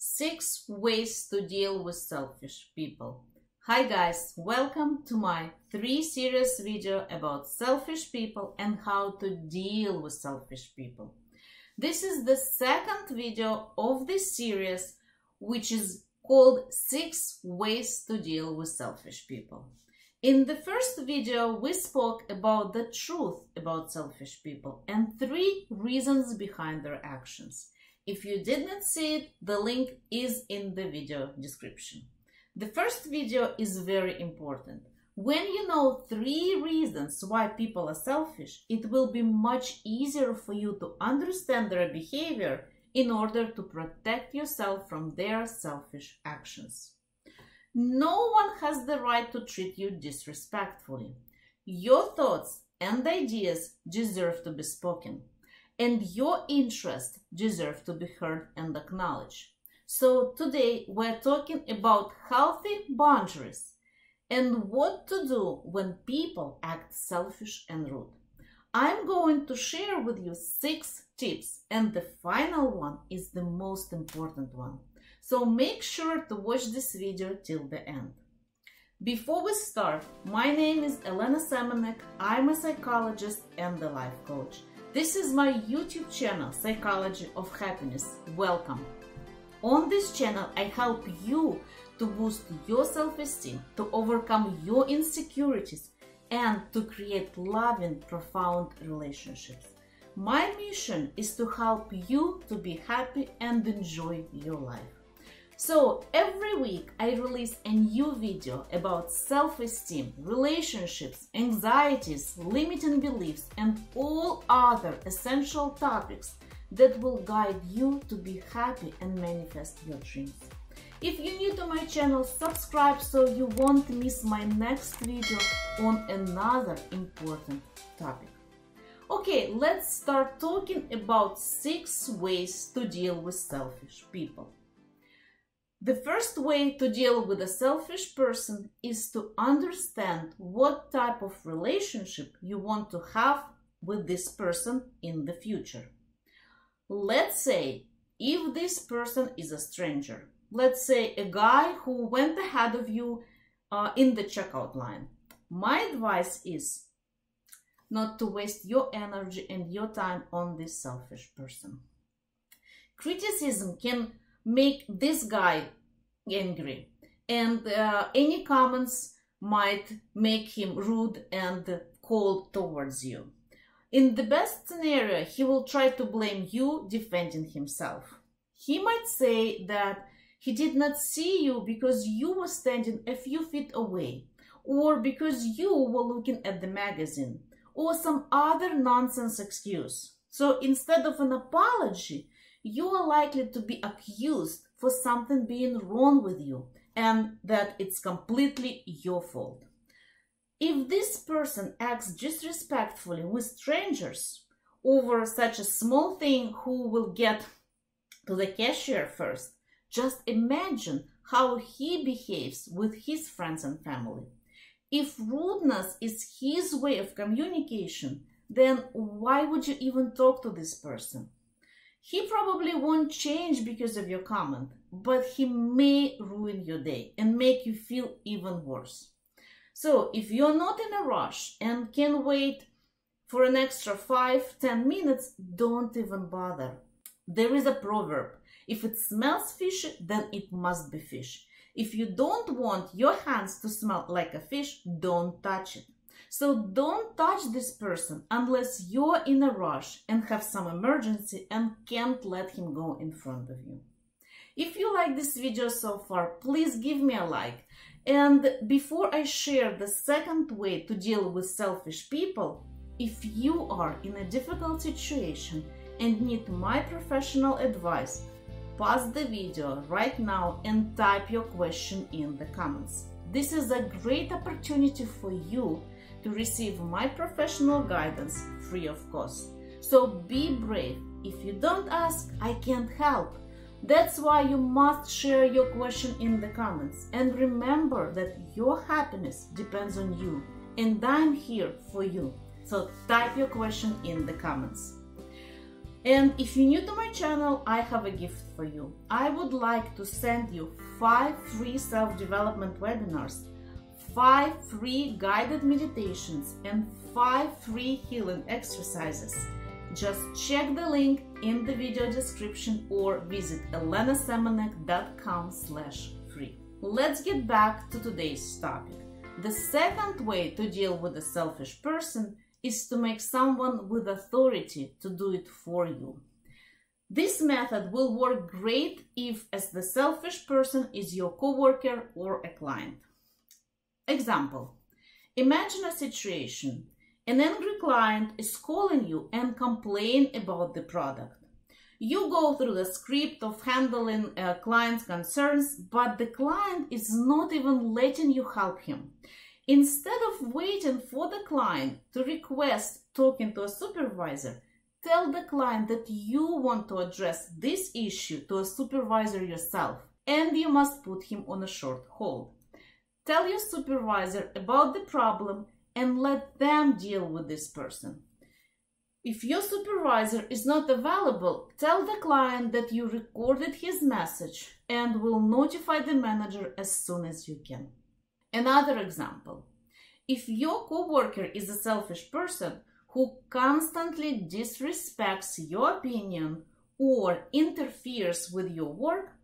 6 ways to deal with selfish people. Hi guys, welcome to my 3-series video about selfish people and how to deal with selfish people. This is the second video of this series, which is called 6 ways to deal with selfish people. In the first video, we spoke about the truth about selfish people and 3 reasons behind their actions. If you did not see it, the link is in the video description. The first video is very important. When you know 3 reasons why people are selfish, it will be much easier for you to understand their behavior in order to protect yourself from their selfish actions. No one has the right to treat you disrespectfully. Your thoughts and ideas deserve to be spoken, and your interests deserve to be heard and acknowledged. So today we're talking about healthy boundaries and what to do when people act selfish and rude. I'm going to share with you 6 tips, and the final one is the most important one. So make sure to watch this video till the end. Before we start, my name is Elena Semenek. I'm a psychologist and a life coach. This is my YouTube channel, Psychology of Happiness. Welcome. On this channel, I help you to boost your self-esteem, to overcome your insecurities, and to create loving, profound relationships. My mission is to help you to be happy and enjoy your life. So every week I release a new video about self-esteem, relationships, anxieties, limiting beliefs, and all other essential topics that will guide you to be happy and manifest your dreams. If you're new to my channel, subscribe so you won't miss my next video on another important topic. Okay, let's start talking about 6 ways to deal with selfish people. The first way to deal with a selfish person is to understand what type of relationship you want to have with this person in the future. Let's say if this person is a stranger, let's say a guy who went ahead of you in the checkout line. My advice is not to waste your energy and your time on this selfish person. Criticism can make this guy angry, and any comments might make him rude and cold towards you. In the best scenario, he will try to blame you, defending himself. He might say that he did not see you because you were standing a few feet away, or because you were looking at the magazine, or some other nonsense excuse. So instead of an apology, you are likely to be accused for something being wrong with you and that it's completely your fault. If this person acts disrespectfully with strangers over such a small thing, who will get to the cashier first, just imagine how he behaves with his friends and family. If rudeness is his way of communication, then why would you even talk to this person? He probably won't change because of your comment, but he may ruin your day and make you feel even worse. So if you're not in a rush and can wait for an extra 5-10 minutes, don't even bother. There is a proverb: if it smells fishy, then it must be fish. If you don't want your hands to smell like a fish, don't touch it. So don't touch this person unless you're in a rush and have some emergency and can't let him go in front of you. If you like this video so far, please give me a like. And before I share the second way to deal with selfish people, if you are in a difficult situation and need my professional advice, pause the video right now and type your question in the comments. This is a great opportunity for you to receive my professional guidance free of cost. So be brave. If you don't ask, I can't help. That's why you must share your question in the comments. And remember that your happiness depends on you, and I'm here for you. So type your question in the comments. And if you're new to my channel, I have a gift for you. I would like to send you 5 free self-development webinars, 5 free guided meditations, and 5 free healing exercises. Just check the link in the video description or visit elenasemenek.com/free. Let's get back to today's topic. The second way to deal with a selfish person is to make someone with authority to do it for you. This method will work great if as the selfish person is your coworker or a client. Example: imagine a situation. An angry client is calling you and complain about the product. You go through the script of handling a client's concerns, but the client is not even letting you help him. Instead of waiting for the client to request talking to a supervisor, tell the client that you want to address this issue to a supervisor yourself, and you must put him on a short hold. Tell your supervisor about the problem and let them deal with this person. If your supervisor is not available, tell the client that you recorded his message and will notify the manager as soon as you can. Another example: if your coworker is a selfish person who constantly disrespects your opinion or interferes with your work,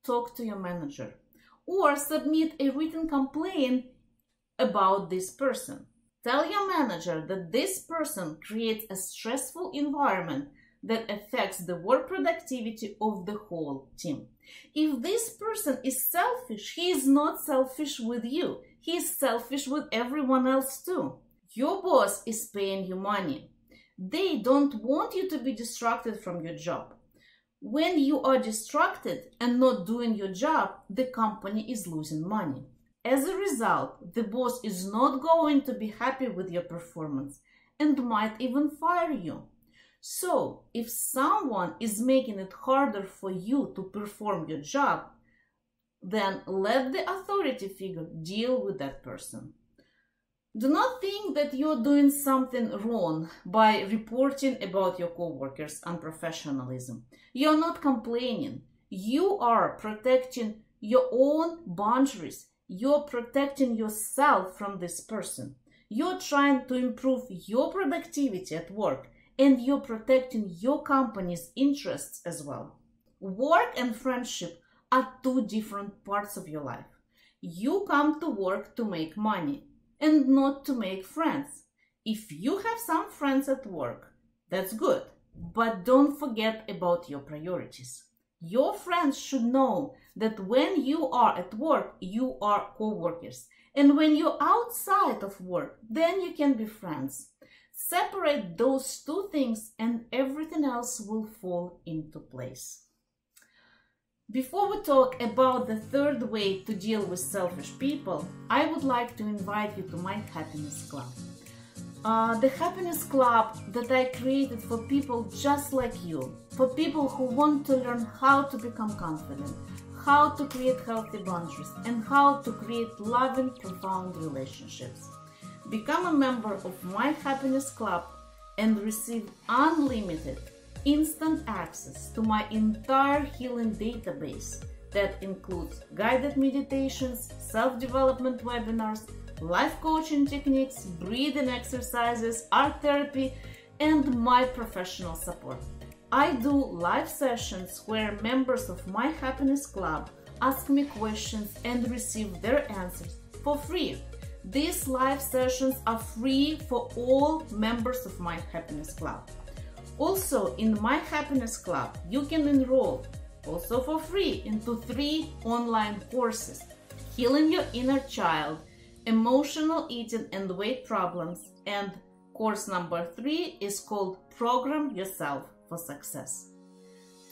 talk to your manager or submit a written complaint about this person. Tell your manager that this person creates a stressful environment that affects the work productivity of the whole team. If this person is selfish, he is not selfish with you. He is selfish with everyone else too. Your boss is paying you money. They don't want you to be distracted from your job. When you are distracted and not doing your job, the company is losing money. As a result, the boss is not going to be happy with your performance and might even fire you. So, if someone is making it harder for you to perform your job, then let the authority figure deal with that person. Do not think that you're doing something wrong by reporting about your coworkers' unprofessionalism. You're not complaining. You are protecting your own boundaries. You're protecting yourself from this person. You're trying to improve your productivity at work, and you're protecting your company's interests as well. Work and friendship are 2 different parts of your life. You come to work to make money and not to make friends. If you have some friends at work, that's good, but don't forget about your priorities. Your friends should know that when you are at work, you are co-workers. And when you're outside of work, then you can be friends. Separate those 2 things and everything else will fall into place. Before we talk about the third way to deal with selfish people, I would like to invite you to my Happiness Club. The Happiness Club that I created for people just like you, for people who want to learn how to become confident, how to create healthy boundaries, and how to create loving, profound relationships. Become a member of my Happiness Club and receive unlimited, instant access to my entire healing database that includes guided meditations, self-development webinars, life coaching techniques, breathing exercises, art therapy, and my professional support. I do live sessions where members of my Happiness Club ask me questions and receive their answers for free. These live sessions are free for all members of my Happiness Club. Also, in my Happiness Club, you can enroll, also for free, into 3 online courses: Healing Your Inner Child, Emotional Eating and Weight Problems, and course number 3 is called Program Yourself for Success.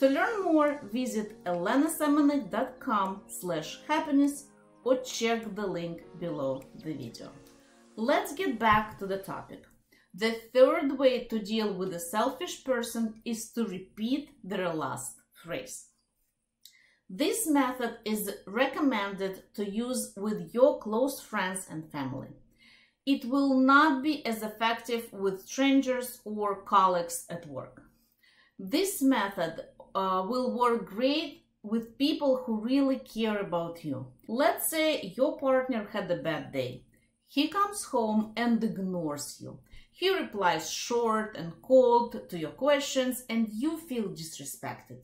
To learn more, visit elenasemenek.com/happiness or check the link below the video. Let's get back to the topic. The third way to deal with a selfish person is to repeat their last phrase. This method is recommended to use with your close friends and family. It will not be as effective with strangers or colleagues at work. This method will work great with people who really care about you. Let's say your partner had a bad day. He comes home and ignores you. He replies short and cold to your questions and you feel disrespected.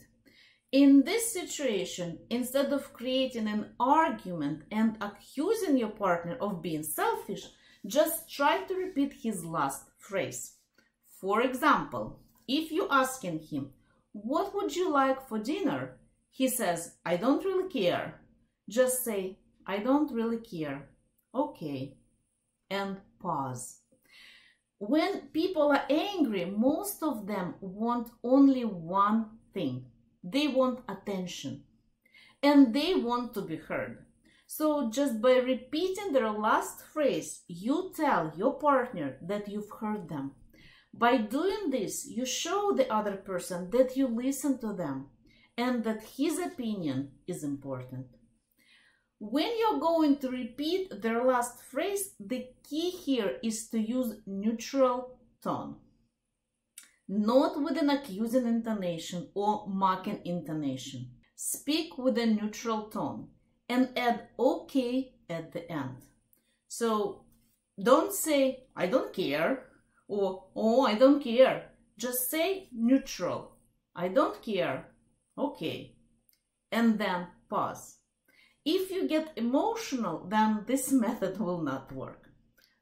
In this situation, instead of creating an argument and accusing your partner of being selfish, just try to repeat his last phrase. For example, if you're asking him, "What would you like for dinner?" He says, "I don't really care." Just say, "I don't really care." Okay. And pause. When people are angry, most of them want only one thing. They want attention. And they want to be heard. So just by repeating their last phrase, you tell your partner that you've heard them. By doing this, you show the other person that you listen to them and that his opinion is important. When you're going to repeat their last phrase, the key here is to use neutral tone. Not with an accusing intonation or mocking intonation. Speak with a neutral tone and add okay at the end. So don't say, "I don't care," or "Oh, I don't care." Just say neutral. "I don't care." Okay. And then pause. If you get emotional, then this method will not work.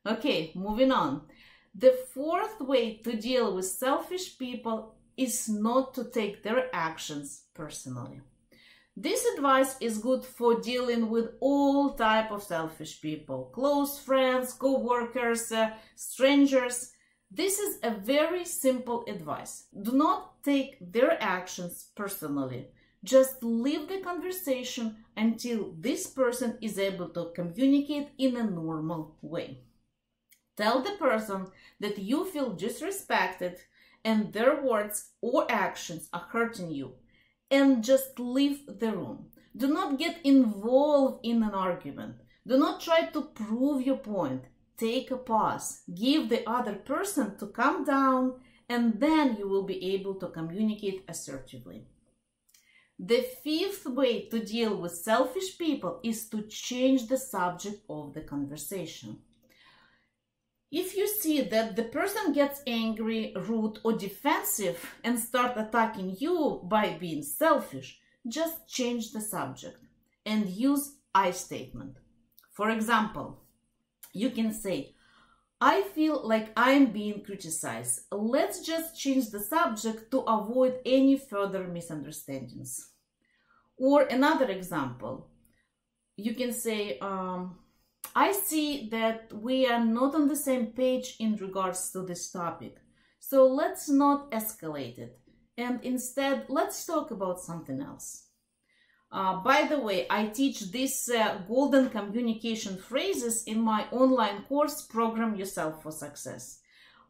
Okay, moving on. The fourth way to deal with selfish people is not to take their actions personally. This advice is good for dealing with all types of selfish people, close friends, co-workers, strangers. This is a very simple advice. Do not take their actions personally. Just leave the conversation until this person is able to communicate in a normal way. Tell the person that you feel disrespected and their words or actions are hurting you, and just leave the room. Do not get involved in an argument. Do not try to prove your point. Take a pause. Give the other person to calm down, and then you will be able to communicate assertively. The fifth way to deal with selfish people is to change the subject of the conversation. If you see that the person gets angry, rude, or defensive and start attacking you by being selfish, just change the subject and use I statement. For example, you can say, "I feel like I'm being criticized. Let's just change the subject to avoid any further misunderstandings." Or another example, you can say, "I see that we are not on the same page in regards to this topic. So let's not escalate it. And instead, let's talk about something else." By the way, I teach these golden communication phrases in my online course, Program Yourself for Success.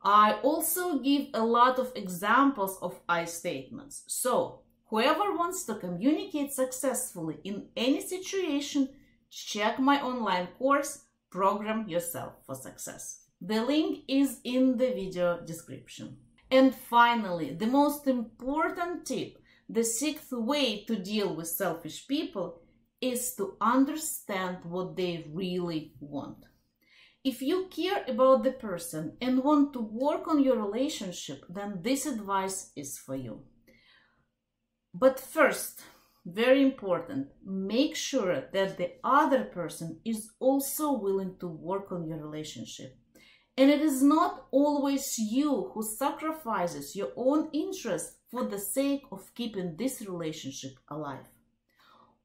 I also give a lot of examples of I statements. So whoever wants to communicate successfully in any situation, check my online course, Program Yourself for Success. The link is in the video description. And finally, the most important tip, the sixth way to deal with selfish people, is to understand what they really want. If you care about the person and want to work on your relationship, then this advice is for you. But first, very important, make sure that the other person is also willing to work on your relationship. And it is not always you who sacrifices your own interest for the sake of keeping this relationship alive.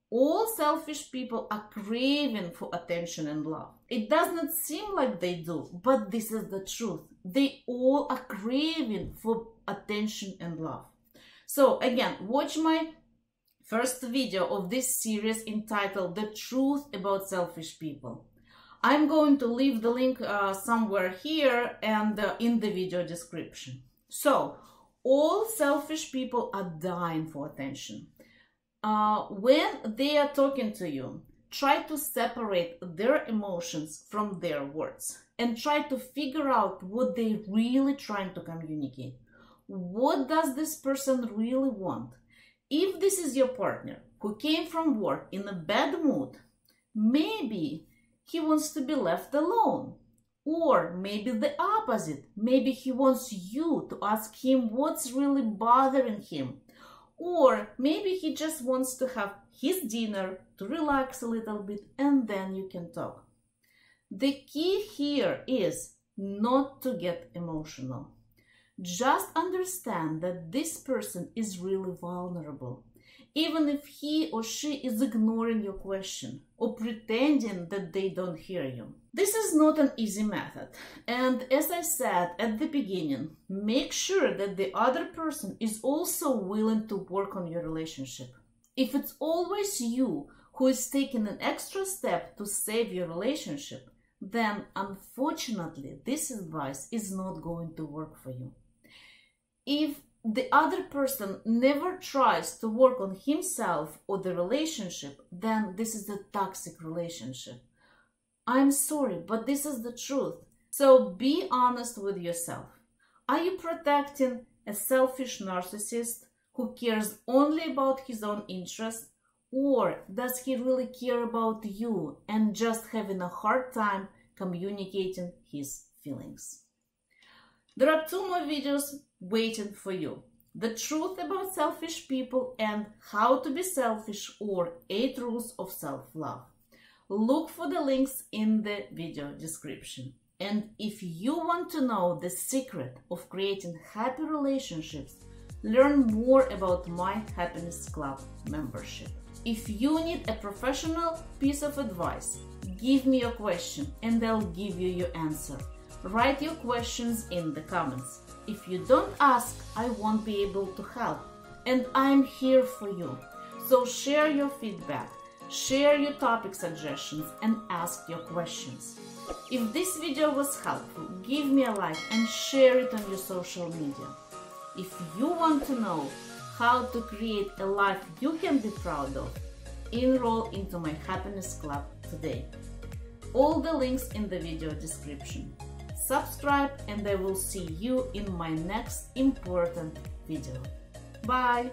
All selfish people are craving for attention and love. It does not seem like they do, but this is the truth. They all are craving for attention and love. So again, watch my first video of this series entitled "The Truth About Selfish People." I'm going to leave the link somewhere here and in the video description. So, all selfish people are dying for attention. When they are talking to you, try to separate their emotions from their words and try to figure out what they're really trying to communicate. what does this person really want? If this is your partner who came from work in a bad mood, maybe he wants to be left alone. Or maybe the opposite. Maybe he wants you to ask him what's really bothering him. Or maybe he just wants to have his dinner, to relax a little bit, and then you can talk. The key here is not to get emotional. Just understand that this person is really vulnerable, even if he or she is ignoring your question or pretending that they don't hear you. This is not an easy method, and as I said at the beginning, make sure that the other person is also willing to work on your relationship. If it's always you who is taking an extra step to save your relationship, then unfortunately this advice is not going to work for you. If the other person never tries to work on himself or the relationship, then this is a toxic relationship. I'm sorry, but this is the truth. So be honest with yourself. Are you protecting a selfish narcissist who cares only about his own interests? Or does he really care about you and just having a hard time communicating his feelings? There are 2 more videos waiting for you. The truth about selfish people and how to be selfish, or 8 rules of self-love. Look for the links in the video description. And if you want to know the secret of creating happy relationships, learn more about my Happiness Club membership. If you need a professional piece of advice, give me your question and I'll give you your answer. Write your questions in the comments. If you don't ask, I won't be able to help. And I'm here for you. So share your feedback, share your topic suggestions, and ask your questions. If this video was helpful, give me a like and share it on your social media. If you want to know how to create a life you can be proud of, enroll into my Happiness Club today. All the links in the video description. Subscribe and I will see you in my next important video. Bye!